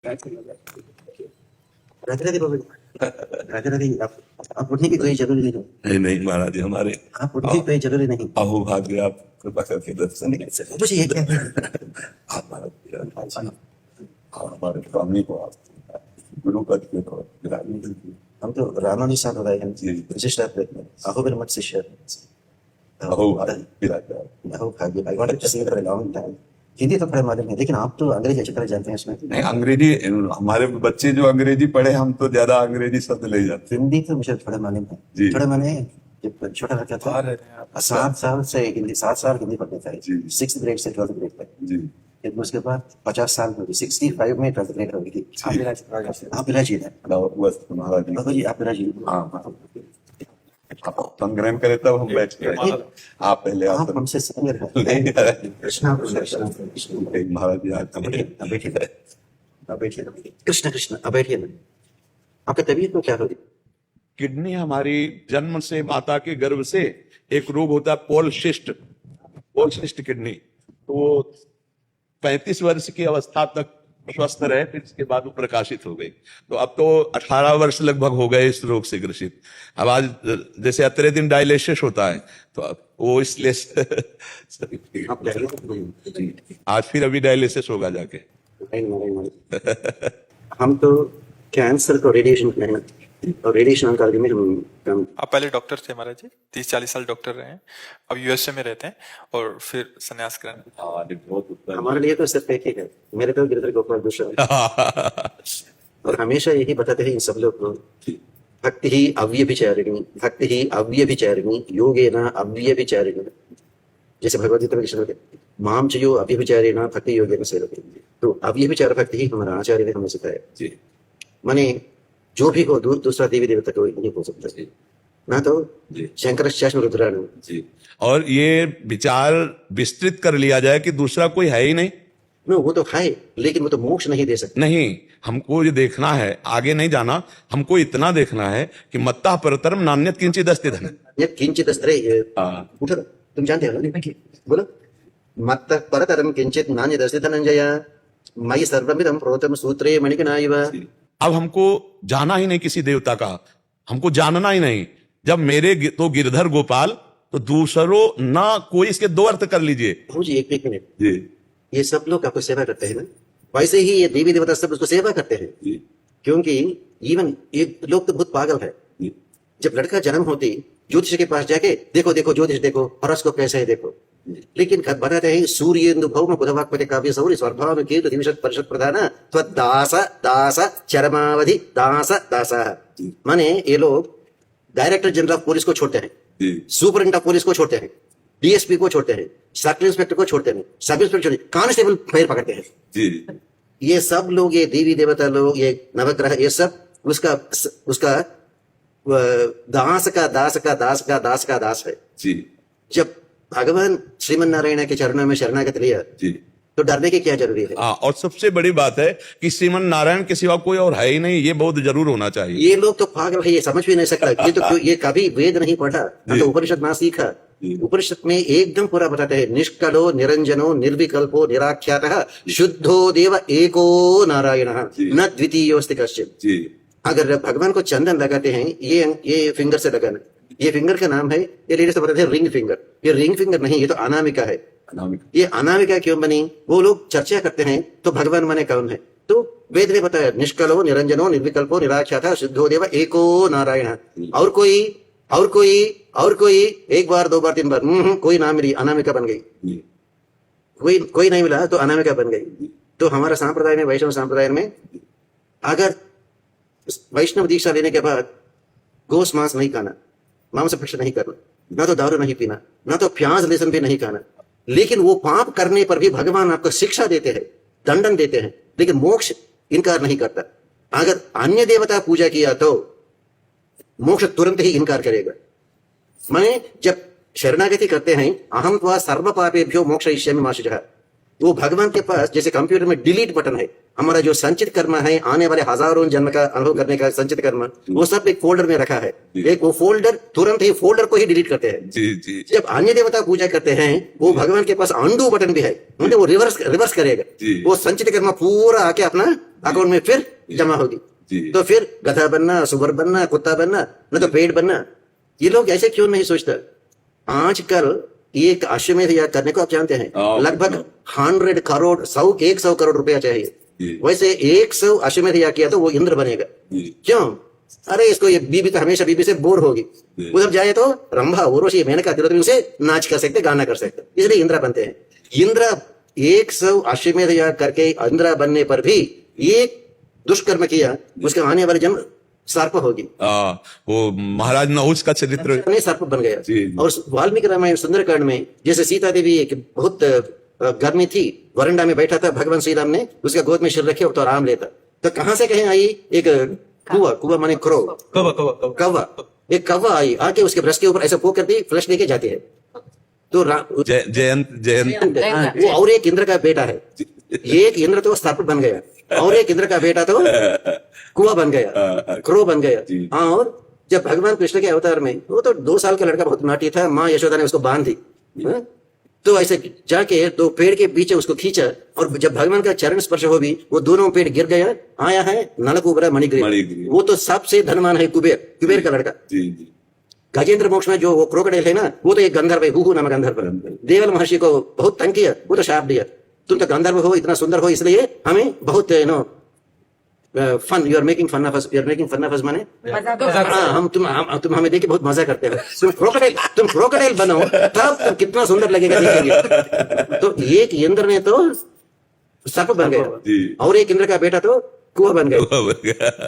राधे राधे बाबा जी। राधे राधे। आप उठने की कोई जरूरी नहीं। नहीं नहीं महाराज जी, हमारे आप उठने की कोई जरूरी नहीं। अहो भाग्य आप कृपा करके दर्शन मुझे ये क्या आप महाराज जी, हमारे स्वामी को आप गुरु पद के तौर पर हम तो रामानुसार हो रहे हैं जी। विशिष्ट अहो मेरे मत शिष्य अहो भाग्य अहो भाग्य। I wanted to see for a long time. Hindi तो थोड़ा मालूम है, लेकिन आप तो अंग्रेजी अच्छी तरह जानते हैं इसमें। नहीं अंग्रेजी, हमारे बच्चे जो अंग्रेजी पढ़े हम तो ज्यादा अंग्रेजी शब्द ले जाते हिंदी तो मुझे थोड़ा मालूम है। जी। थोड़ा मैंने जब छोटा लड़का था 7 साल से हिंदी 7 साल हिंदी पढ़ते थे। जी। 6th ग्रेड से 12th ग्रेड तक। जी। फिर उसके बाद 50 साल में 65 में 12th ग्रेड हो गई थी। आप मेरा जी है बस महाराज जी। बाबा जी, आप मेरा जी। हाँ आप संग्रहण करे तब हम बैठ के आप पहले आप हमसे सीनियर हैं। कृष्णा कृष्ण कृष्ण। महाराज जी आज बैठिए कृष्ण कृष्ण। अब बैठिए ना। आपका तबीयत को क्या हो रही? किडनी हमारी जन्म से माता के गर्भ से एक रोग होता है पोलसिस्ट किडनी। तो वो 35 वर्ष की अवस्था तक स्वस्थ रहे, फिर इसके बाद वो प्रकाशित हो गई। तो अब तो 18 वर्ष लगभग हो गए इस रोग से ग्रसित। अब आज जैसे अतरे दिन डायलिसिस होता है तो वो इसलिए आज फिर अभी डायलिसिस होगा जाके। हम तो कैंसर को रेडिएशन और रेडिएशन ऑन्कोलॉजी में हम आप पहले डॉक्टर थे महाराज जी, 30-40 साल डॉक्टर रहे हैं, अब यूएसए में रहते हैं और फिर संन्यास ग्रहण। हमारे लिए तो सिर्फ एक ही है, मेरे तो गिरधर गोपाल दूसरा। और हमेशा यही बताते हैं इन सब लोग को, भक्ति ही अव्यभिचारिणी, भक्ति ही अव्यभिचारिणी, योगेन अव्यभिचारिणी। जैसे भगवद गीता में कृष्ण कहते हैं, माम चयो अव्यभिचारिणा भक्ति योगेन सेवते। तो अव्यभिचार भक्ति ही हमारा आचार्य ने हमें सिखाया। माने जो भी हो दूसरा देवी देवता को नहीं हो सकता ना। तो शंकराचार्य रुद्राणु जी। और ये विचार विस्तृत कर लिया जाए कि दूसरा कोई है ही नहीं। वो तो है, लेकिन वो तो मोक्ष नहीं दे सकते। नहीं, हमको ये देखना है, आगे नहीं जाना। हमको इतना देखना है कि मत्ता परतरम नान्यत किंचित अस्ति धन। किंचित अस्ति उठो, तुम जानते हो ना, बोलो। मत्ता परतरम किंचित नान्यत अस्ति धनंजय मयि सर्वमिदं प्रोतम सूत्रे मणिकणा इव। अब हमको जाना ही नहीं किसी देवता का, हमको जानना ही नहीं। जब मेरे तो गिरधर गोपाल, तो दूसरों ना कोई, इसके 2 अर्थ कर लीजिए। जी एक मिनट जी। ये सब लोग आपको सेवा करते हैं ना, वैसे ही ये देवी देवता सब उसको सेवा करते हैं जी। क्योंकि इवन ये लोग तो बहुत पागल है। जब लड़का जन्म होती ज्योतिष के पास जाके देखो देखो ज्योतिष देखो, हॉरोस्कोप कैसे है देखो। लेकिन बताते हैं सूर्येन्दु भौम बुधवाक्पति काव्य सौर्य स्वर्भाव कीर्ति दिविशत परिषद प्रधान दास दास चरमावधि दास दास। माने ये लोग डायरेक्टर जनरल ऑफ पुलिस को छोड़ते हैं, सुपरिटेंडेंट ऑफ पुलिस को छोड़ते हैं, डीएसपी को छोड़ते हैं, सर्कल इंस्पेक्टर को छोड़ते हैं, सब इंस्पेक्टर कांस्टेबल फायर पकड़ते हैं जी। ये सब लोग, ये देवी देवता लोग, ये नवग्रह, ये सब उसका दास का दास का दास का दास का दास है जी। जब भगवान श्रीमन नारायण के चरणों में शरणागत लिया जी, तो डरने की क्या जरूरी है। और सबसे बड़ी बात है कि श्रीमन नारायण के सिवा कोई और है ही नहीं, ये बहुत जरूर होना चाहिए। ये लोग तो पागल है, ये समझ भी नहीं सकता। ये तो ये कभी वेद नहीं पढ़ा, तो उपनिषद ना सीखा। उपनिषद में एकदम पूरा बताते हैं, निष्कलो निरंजनो निर्विकल्पो निराख्यातः शुद्धो देव एको नारायण न द्वितीयोस्ति कश्चित्। अगर भगवान को चंदन लगाते हैं, ये फिंगर से लगाना, ये फिंगर का नाम है, ये लेडीज तो बताते हैं रिंग फिंगर। ये रिंग फिंगर नहीं, ये तो अनामिका है। ये अनामिका क्यों बनी, वो लोग चर्चा करते हैं। तो भगवान माने कौन है, तो वेद ने बताया, निष्कलो निरंजनो निर्विकल्पो निराख्यातः शुद्धो देव एको नारायण। और कोई 1 बार 2 बार 3 बार कोई ना मिली, अनामिका बन गई। कोई नहीं मिला तो अनामिका बन गई। तो हमारा संप्रदाय में, वैष्णव संप्रदाय में, अगर वैष्णव दीक्षा लेने के बाद गोस मांस नहीं खाना, मांस भक्षण नहीं करना, ना तो दारू नहीं पीना, ना तो प्याज लहसुन भी नहीं खाना। लेकिन वो पाप करने पर भी भगवान आपको शिक्षा देते हैं, दंडन देते हैं, लेकिन मोक्ष इनकार नहीं करता। अगर अन्य देवता पूजा किया तो मोक्ष तुरंत ही इनकार करेगा। माने जब शरणागति करते हैं, अहम त्वा सर्व पापेभ्यो मोक्षयिष्यामि मा शुचः, वो भगवान के पास जैसे कंप्यूटर में डिलीट बटन है, हमारा जो संचित कर्म है, आने वाले हजारों जन्म का अनुभव करने का संचित कर्म, वो सब एक फोल्डर में रखा है। एक वो फोल्डर तुरंत ही फोल्डर को ही डिलीट करते हैं। जी जी जब अन्य देवता पूजा करते हैं, वो भगवान के पास अंडू बटन भी है, मतलब वो रिवर्स करेगा। जी। वो संचित कर्म पूरा आके अपना अकाउंट में फिर जमा होगी। जी। तो फिर गधा बनना, सुअर बनना, कुत्ता बनना, न तो पेड़ बनना। ये लोग ऐसे क्यों नहीं सोचता? आजकल एक अश्वमेध याग करने को आप जानते हैं, लगभग 100 करोड़ 100 करोड़ रुपया चाहिए। वैसे 100 अश्वमेध याग किया तो वो इंद्र बनेगा। क्यों? अरे इसको ये बीबी तो हमेशा बीबी से बोर होगी, उधर जाए तो रंभा, उर्वशी, मेनका, तिलोत्तमा से नाच कर सकते, गाना कर सकते, इसलिए इंद्र बनते हैं। इंद्र 100 अश्वमेध याग करके इंद्र बनने पर भी एक दुष्कर्म किया, उसका आने वाले जन्म सर्प होगी। वो महाराज नहुष का चरित्र नहीं, सर्प बन गया। जी। और वाल्मीकि रामायण सुंदरकांड में जैसे सीता देवी एक बहुत गर्मी थी, वरंडा में बैठा था, भगवान श्री राम ने उसका गोद में सिर रखे तो आराम लेता, तो कहां से कहीं आई एक कुआ माने क्रो, कौवा, एक कौवा आई, आके उसके ब्रश के ऊपर ऐसा पोक कर दी, फ्लश लेके जाती है। तो जयंत वो और एक इंद्र का बेटा है। एक इंद्र तो सर्प बन गया और एक इंद्र का बेटा तो कुआ बन गया, क्रो बन गया। और जब भगवान कृष्ण के अवतार में, वो तो 2 साल का लड़का बहुत नाटी था, माँ यशोदा ने उसको बांध दी, तो ऐसे जाके 2 पेड़ के पीछे उसको खींचा, और जब भगवान का चरण स्पर्श हो भी वो दोनों पेड़ गिर गया। आया है नलकूबरा मणिग्रीव, वो तो सबसे धनवान है, कुबेर का लड़का। गजेंद्र मोक्ष में जो वो क्रोकोडाइल है ना, वो तो एक गंधर्व है, हुहू नामक गंधर्व। देवल महर्षि को बहुत तंग किया, वो तो शाप दिया, तुम तो गंधर्व हो, इतना सुंदर हो, इसलिए हमें बहुत fun, you are making fun of us, माने हम तुम हमें देख के बहुत मजा करते हो। तुम क्रोकोडाइल बनो तब तुम कितना सुंदर लगेगा, देखेंगे। तो एक इंद्र ने तो सर्प बन गया और एक इंद्र का बेटा तो कुआ बन गया।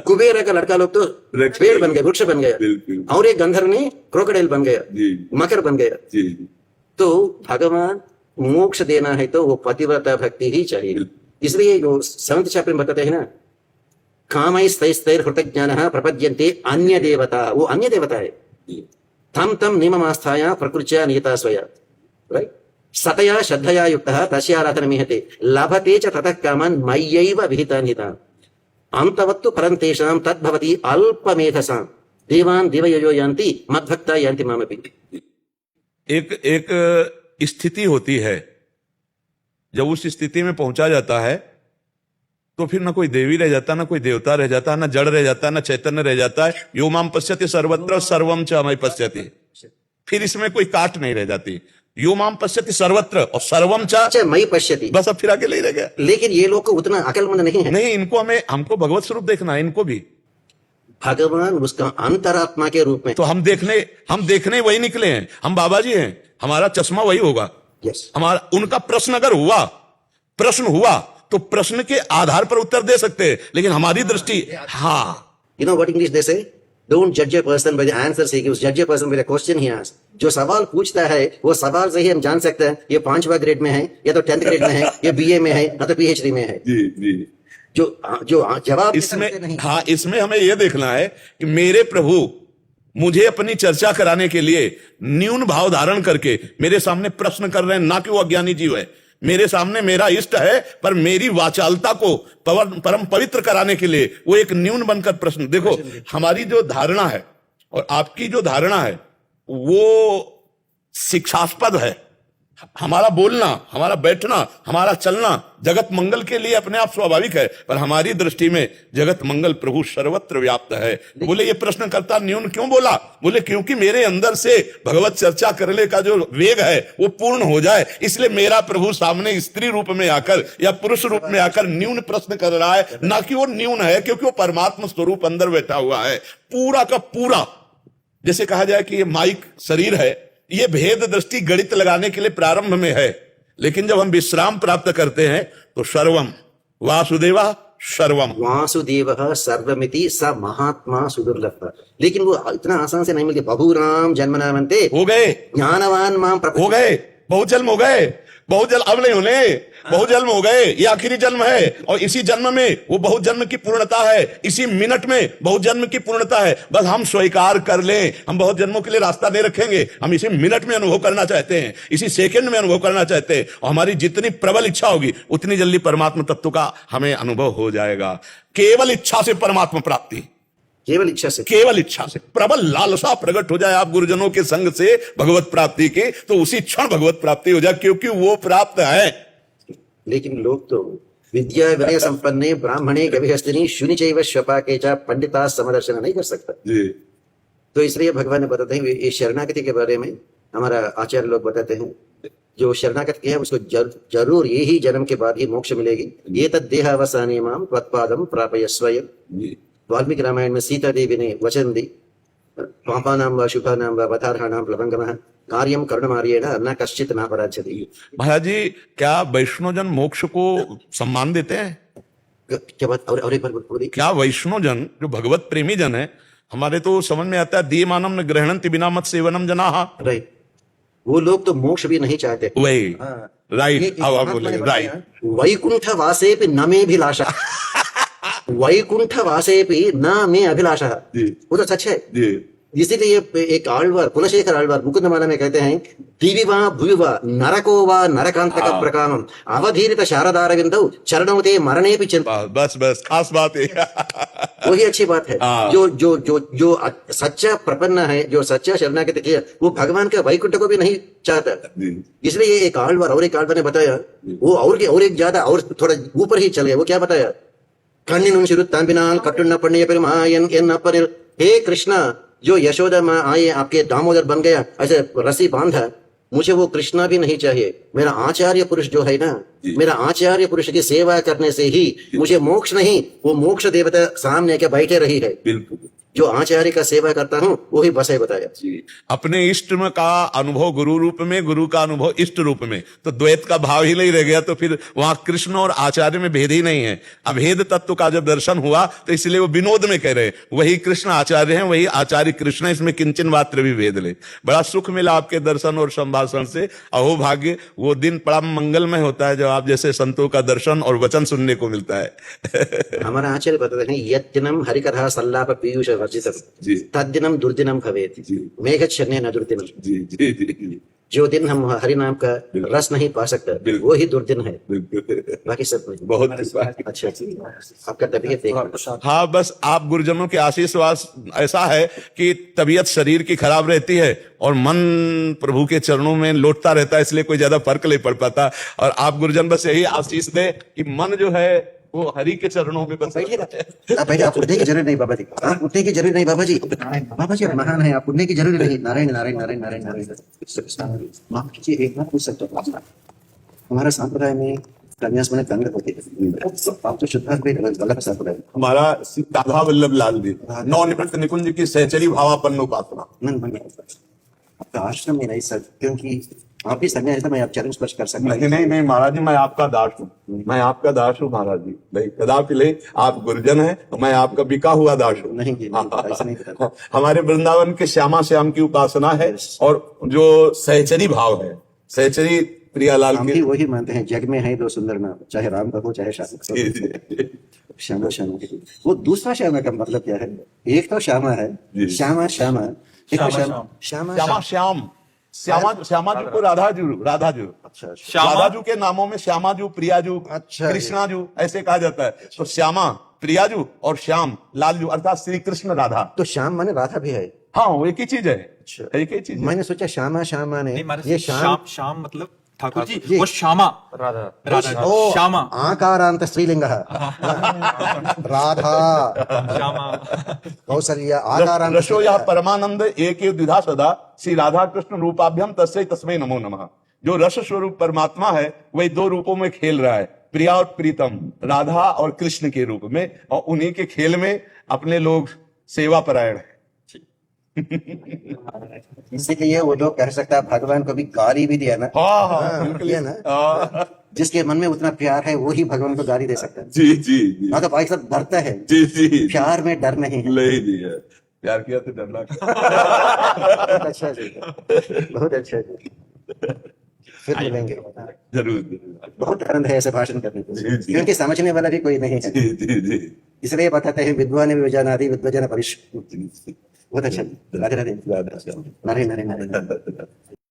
कुबेर का लड़का लोग तो पेड़ बन गए, वृक्ष बन गया, और एक गंधर्व ने क्रोकोडाइल बन गया, मकर बन गया। तो भगवान मोक्ष देना है तो वो पतिव्रता भक्ति ही चाहिए। इसलिए जो 7th चैप्टर में बताते हैं ना, कामैस्तैस्तैर हृतज्ञानः प्रपद्यन्ते अन्य देवता, वो अन्य देवता है। तम तम नियममास्थाया प्रकृत्या नियता स्वया, राइट? सतया श्रद्धया युक्तः तस्याराधनमीहते लभते च ततः कामान् मय्यैव विहितान्यता अंतवत्तु परं तेषां तद्भवति अल्पमेधसां देवान् दिवययो यान्ति मद्भक्ता यान्ति मामपि। एक स्थिति होती है, जब उस स्थिति में पहुंचा जाता है तो फिर ना कोई देवी रह जाता, ना कोई देवता रह जाता, ना जड़ रह जाता, ना चैतन्य रह जाता है। यो माम पश्यति सर्वत्र सर्वम च मयि पश्यति, फिर इसमें कोई काट नहीं रह जाती। यो माम पश्यति सर्वत्र और सर्वम च मयि पश्यति, बस अब फिर अकेले ही रह गया। लेकिन ये लोग को उतना अकलमंद नहीं है। नहीं, इनको हमको भगवत स्वरूप देखना है, इनको भी भगवान उसका अंतरात्मा के रूप में। तो हम देखने वही निकले हैं, हम बाबा जी हैं, हमारा चश्मा वही होगा। हमारा उनका प्रश्न अगर हुआ तो प्रश्न के आधार पर उत्तर दे सकते हैं, लेकिन हमारी दृष्टि, हाँ, यू नो व्हाट इंग्लिश दे से, डोंट जज a person by the answers he gives, जज a person by the question he asks. जो सवाल पूछता है वो सवाल से ही हम जान सकते हैं ये 5वां ग्रेड में है, या तो 10th ग्रेड में है, या बीए में है, या तो पीएचडी में है। जो जवाब इसमें हमें यह देखना है कि मेरे प्रभु मुझे अपनी चर्चा कराने के लिए न्यून भाव धारण करके मेरे सामने प्रश्न कर रहे हैं, ना कि वो अज्ञानी जीव है। मेरे सामने मेरा इष्ट है, पर मेरी वाचालता को परम पवित्र कराने के लिए वो एक न्यून बनकर प्रश्न। देखो, हमारी जो धारणा है और आपकी जो धारणा है वो शिक्षास्पद है। हमारा बोलना, हमारा बैठना, हमारा चलना जगत मंगल के लिए अपने आप स्वाभाविक है, पर हमारी दृष्टि में जगत मंगल प्रभु सर्वत्र व्याप्त है। तो बोले ये प्रश्न करता न्यून क्यों बोला? बोले क्योंकि मेरे अंदर से भगवत चर्चा करने का जो वेग है वो पूर्ण हो जाए, इसलिए मेरा प्रभु सामने स्त्री रूप में आकर या पुरुष रूप में आकर न्यून प्रश्न कर रहा है। ना कि वो न्यून है, क्योंकि वो परमात्मा स्वरूप अंदर बैठा हुआ है पूरा का पूरा। जैसे कहा जाए कि ये माइक शरीर है, ये भेद दृष्टि गणित लगाने के लिए प्रारंभ में है, लेकिन जब हम विश्राम प्राप्त करते हैं तो सर्वम वासुदेवा सर्वम, वासुदेवः सर्वमिति स महात्मा सुदुर्लभः। लेकिन वो इतना आसान से नहीं मिलती। बहुराम जन्मनामन्ते हो गए, ज्ञानवान माम हो गए, बहुत जन्म हो गए, बहुत जल अब नहीं होने। बहुत जन्म हो गए, ये आखिरी जन्म है, और इसी जन्म में वो बहुत जन्म की पूर्णता है, इसी मिनट में बहुत जन्म की पूर्णता है। बस हम स्वीकार कर लें, हम बहुत जन्मों के लिए रास्ता नहीं रखेंगे, हम इसी मिनट में अनुभव करना चाहते हैं, इसी सेकंड में अनुभव करना चाहते हैं, और हमारी जितनी प्रबल इच्छा होगी उतनी जल्दी परमात्मा तत्व का हमें अनुभव हो जाएगा। केवल इच्छा से परमात्मा प्राप्ति, केवल इच्छा से, केवल इच्छा से प्रबल लालसा प्रकट हो जाए आप गुरुजनों के संग से भगवत प्राप्ति के, तो उसी क्षण भगवत प्राप्ति हो जाए, क्योंकि वो प्राप्त है। लेकिन लोग तो विद्या विनय संपन्ने ब्राह्मणे गविहस्तिनी शुनि चैव श्वपाके च पंडिता समदर्शन नहीं कर सकता जी तो इसलिए भगवान ने बताते हैं ये शरणागति के बारे में हमारा आचार्य लोग बताते हैं, जो शरणागत किया है उसको जरूर यही जन्म के बाद ही मोक्ष मिलेगी। ये तद देहावसाने माम त्वत्पादम प्रापय स्वयं। वाल्मीकि रामायण में सीता देवी ने वचन दी, पापानां व शुभानां व वधार्हाणां प्लवंगमः कार्यम कर्णमार्येण न कश्चित् न पराजयति। महाराज जी, क्या वैष्णवजन मोक्ष को सम्मान देते हैं? क्या बात? और एक बार बोलिए। क्या वैष्णवजन जो भगवत प्रेमी जन है, हमारे तो समझ में आता है दीयमानम न ग्रहणन्ति बिना मत सेवनम जनाः, राइट, वो लोग तो मोक्ष भी नहीं चाहते। वही राइट, अब आप बोलेंगे राइट। वैकुंठ वासेपि न मे अभिलाषा वैकुंठ वासेपि न मे अभिलाषा, वो तो सच है। इसीलिए एक आಳ್वार कुलशेखर आಳ್वार मुकुंदमाला में कहते हैं, दिवि वा भुवि वा नरको वा नरकांतक प्रकामम अवधीरित शारदारविंदौ चरणौ ते मरणेपि चिंता। बस बस खास बात है वही अच्छी बात है। जो जो जो जो सच्चा प्रपन्न है, जो सच्चा शरणागत किया, वो भगवान के वैकुंठ को भी नहीं चाहता। इसलिए एक आಳ್वार और एक आಳ್वार ने बताया, वो और एक ज्यादा और थोड़ा ऊपर ही चल गया। वो क्या बताया? कण्णिनुं शिरुत्तांबिनाल कट्टुन्न पण्णिय पेरुमायन एन अपनिर। हे कृष्णा, जो यशोदा माँ आए आपके दामोदर बन गया, ऐसे रस्सी बांधा, मुझे वो कृष्णा भी नहीं चाहिए। मेरा आचार्य पुरुष जो है ना, मेरा आचार्य पुरुष की सेवा करने से ही मुझे मोक्ष नहीं, वो मोक्ष देवता सामने के बैठे रही है। बिल्कुल, जो आचार्य का सेवा करता हूँ वही बस है बताया। अपने इष्ट में का अनुभव गुरु रूप में, गुरु का अनुभव इष्ट रूप में, तो द्वैत का भाव ही नहीं रह गया, तो फिर वहां कृष्ण और आचार्य में भेद ही नहीं है। अभेद तत्व का जब दर्शन हुआ तो इसलिए वो विनोद में कह रहे, वही कृष्ण आचार्य हैं, वही आचार्य कृष्ण, इसमें किंचन मात्र भी भेद ले। बड़ा सुख मिला आपके दर्शन और संभाषण से। अहो भाग्य, वो दिन बड़ा मंगलमय होता है जब आप जैसे संतों का दर्शन और वचन सुनने को मिलता है। हमारा आचार्य बताते हैं, यद्दिनम हरिकथा सल्लाप पीयूष तद्दिनम दुर्दिनम भवेत्, मेघच्छन्ने न दुर्दिनम। जो दिन हम हरि नाम का रस नहीं पा सकते वो ही दुर्दिन है, बाकी सब नहीं। बहुत अच्छा, आपका तबीयत देखो। हाँ, बस आप गुरुजनों के आशीर्वाद ऐसा है कि तबीयत शरीर की खराब रहती है और मन प्रभु के चरणों में लौटता रहता है, इसलिए कोई ज्यादा फर्क नहीं पड़ पाता। और आप गुरुजन बस यही आशीष दे कि मन जो है वो हरि के चरणों में बस बैठिए। आप उठने की जरूरत नहीं बाबा जी, आप उठने की जरूरत नहीं बाबा जी। बाबा जी महान है, आप उठने की जरूरत नहीं। नारायण नारायण नारायण नारायण नारायण। माफ कीजिए, एक बात पूछ सकता हूँ? हमारा संप्रदाय में कन्यास में दंड होती है, आप तो शुद्धार्थ में गलत संप्रदाय। हमारा राधा वल्लभ लाल जी नौ निवृत्त निकुंज की सहचरी भावापन्न उपासना। आपका आश्रम में नहीं सर, क्योंकि आप ही संज्ञा है तो मैं आप चरण स्पर्श कर सकता। नहीं महाराज जी, मैं आपका दास हूँ, मैं आपका दास हूँ महाराज जी। नहीं, कदापि ले, आप गुरुजन है तो मैं आपका बिका हुआ दास हूँ। नहीं, ऐसा नहीं करता। हमारे वृंदावन के श्यामा श्याम की उपासना है, और जो सहचरी भाव है, सहचरी प्रियालाल की, वही मानते हैं। जग में है दो सुंदर नाम, चाहे राम का हो चाहे श्याम का। श्यामा श्यामा, वो दूसरा श्यामा का मतलब क्या है? एक तो श्यामा है, श्यामा श्यामा, श्यामा श्याम, श्यामाजू को राधाजू, अच्छा, राधाजू के नामों में श्यामाजू, प्रियाजू, अच्छा, कृष्णाजू ऐसे कहा जाता है। तो श्यामा, प्रियाजू और श्याम लालजू अर्थात श्री कृष्ण राधा। तो श्याम माने राधा भी है? हाँ, वो एक ही चीज है। अच्छा, एक ही चीज। मैंने सोचा श्यामा श्यामा ने ये श्याम मतलब ठाकुर जी वो श्यामा राधा श्यामा आकारांत स्त्रीलिंग राधा श्यामा कौसल्या आकारांत रसो या परमानंद एक द्विधा सदा श्री राधा कृष्ण रूपाभ्यम तस्मै तस्मै नमो नमः। जो रस स्वरूप परमात्मा है वही दो रूपों में खेल रहा है, प्रिया और प्रीतम, राधा और कृष्ण के रूप में, और उन्हीं के खेल में अपने लोग सेवा परायण है। इसीलिए वो लोग कह सकता है भगवान को भी गाली भी दिया ना। हाँ, ना, जिसके मन में उतना प्यार है वो ही भगवान को गाली दे सकता है। जी तो भाई सब डरता है। जी, प्यार में डर नहीं है। नहीं है, प्यार किया तो डरना। अच्छा जी, बहुत अच्छा जी। फिर मिलेंगे। जरूर। बहुत आनंद है ऐसे भाषण करने को, जी, जी। क्योंकि समझने वाला भी कोई नहीं है। जी जी जी इसलिए बताते हैं विद्वान विजानादि विद्वजन परिश। बहुत अच्छा। राधे राधे। राधे राधे। नारे नारे नारे।